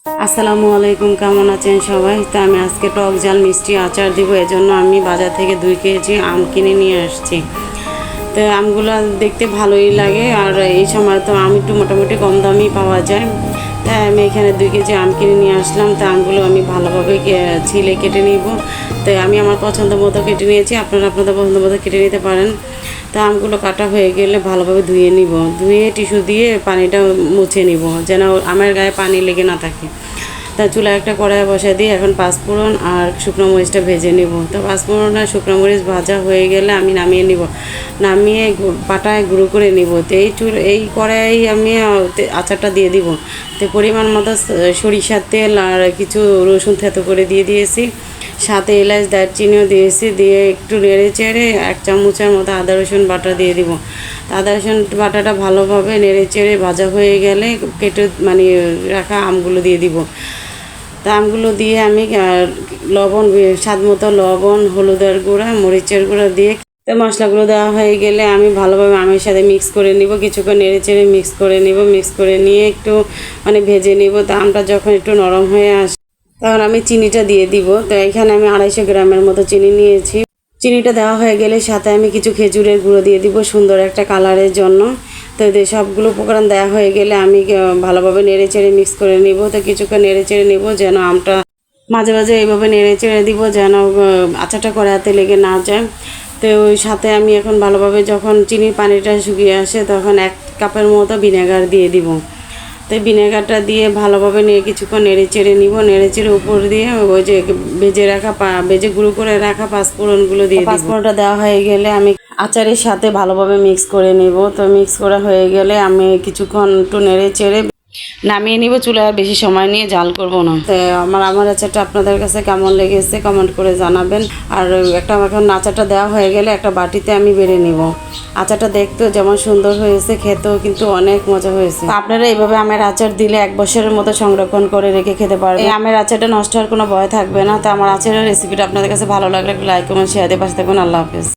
আসসালামু আলাইকুম, কেমন আছেন সবাই? তো আমি আজকে টক ঝাল মিষ্টি আচার দিব, এজন্য আমি বাজার থেকে 2 কেজি আম কিনে নিয়ে আসছি। তো আমগুলো দেখতে ভালোই লাগে, আর এই সময় তো আম একটু মোটামুটি কম দামেই পাওয়া যায়। তাই আমি এখানে 2 কেজি আম কিনে নিয়ে আসলাম। তো আমগুলো আমি ভালোভাবে ছিলে কেটে নিব। তো আমি আমার পছন্দ মতো কেটে নিয়েছি, আপনারা আপনাদের পছন্দ মতো কেটে নিতে পারেন। তা আমগুলো কাটা হয়ে গেলে ভালোভাবে ধুয়ে নিব, ধুয়ে টিস্যু দিয়ে পানিটা মুছে নিব, যেন আমের গায়ে পানি লেগে না থাকে। তা চুলায় একটা কড়াই বসা দিয়ে এখন পাঁচফোড়ন আর শুকনো মরিচটা ভেজে নিব। তো পাঁচফোড়ন আর শুকনো মরিচ ভাজা হয়ে গেলে আমি নামিয়ে নিব, নামিয়ে পাটায় গুঁড়ো করে নিব। তো এই কড়াই আমি আচারটা দিয়ে দিব। তো পরিমাণ মতো সরিষার তেল আর কিছু রসুন থেতো করে দিয়ে দিয়েছি, সাথে এলাচ দারচিনিও দিয়েছি, দিয়ে একটু নেড়ে চেড়ে 1 চামচের মতো আদা রসুন বাটা দিয়ে দিব। আদা রসুন বাটাটা ভালোভাবে নেড়ে চেড়ে ভাজা হয়ে গেলে কেটে রাখা আমগুলো দিয়ে দিব। তা আমগুলো দিয়ে আমি লবণ, স্বাদ মতো লবণ, হলুদের গুঁড়া, মরিচের গুঁড়া দিয়ে মশলাগুলো দেওয়া হয়ে গেলে আমি ভালোভাবে আমের সাথে মিক্স করে নিব, কিছুক্ষণ নেড়ে চেড়ে মিক্স করে নিব। মিক্স করে নিয়ে একটু ভেজে নিব। তা আমটা যখন একটু নরম হয়ে আসে তখন আমি চিনিটা দিয়ে দিব। তো এখানে আমি 250 গ্রামের মতো চিনি নিয়েছি। চিনিটা দেওয়া হয়ে গেলে সাথে আমি কিছু খেজুরের গুঁড়ো দিয়ে দিব সুন্দর একটা কালারের জন্য। তো সবগুলো উপকরণ দেওয়া হয়ে গেলে আমি ভালোভাবে নেড়ে চেড়ে মিক্স করে নিব। তো কিছুক্ষণ নেড়ে চেড়ে নিব, যেন আমটা মাঝে মাঝে এইভাবে নেড়ে চেড়ে দিব, যেন আচারটা কড়াইতে লেগে না যায়। তো ওই সাথে আমি এখন ভালোভাবে যখন চিনির পানিটা শুকিয়ে আসে তখন 1 কাপের মতো ভিনেগার দিয়ে দিব। তো ভিনেগারটা দিয়ে ভালোভাবে কিছুক্ষণ নেড়ে চেড়ে নিব। নেড়ে চেড়ে উপর দিয়ে ওই যে ভেজে গুঁড়ো করে রাখা পাঁচফোড়নগুলো দিয়ে দিব। পাঁচফোড়নটা দেওয়া হয়ে গেলে আমি আচারের সাথে ভালোভাবে মিক্স করে নিব। তো মিক্স করা হয়ে গেলে আমি কিছুক্ষণ একটু নেড়ে চেড়ে নামিয়ে নিব। চুলায় আর বেশি সময় নিয়ে জাল করব না। তো আমার আচারটা আপনাদের কাছে কেমন লেগেছে কমেন্ট করে জানাবেন। আর এখন আচারটা দেওয়া হয়ে গেলে একটা বাটিতে আমি বেড়ে নিব। আচারটা দেখতেও যেমন সুন্দর হয়েছে, খেতেও কিন্তু অনেক মজা হয়েছে। আপনারা এইভাবে আমের আচার দিলে 1 বছরের মতো সংরক্ষণ করে রেখে খেতে পারবেন। এই আমের আচারটা নষ্ট হওয়ার কোনো ভয় থাকবে না। তো আমার আচারের রেসিপিটা আপনাদের কাছে ভালো লাগলে লাইক কমেন্ট শেয়ার দিয়ে পাশে থাকবেন। আল্লাহ হাফেজ।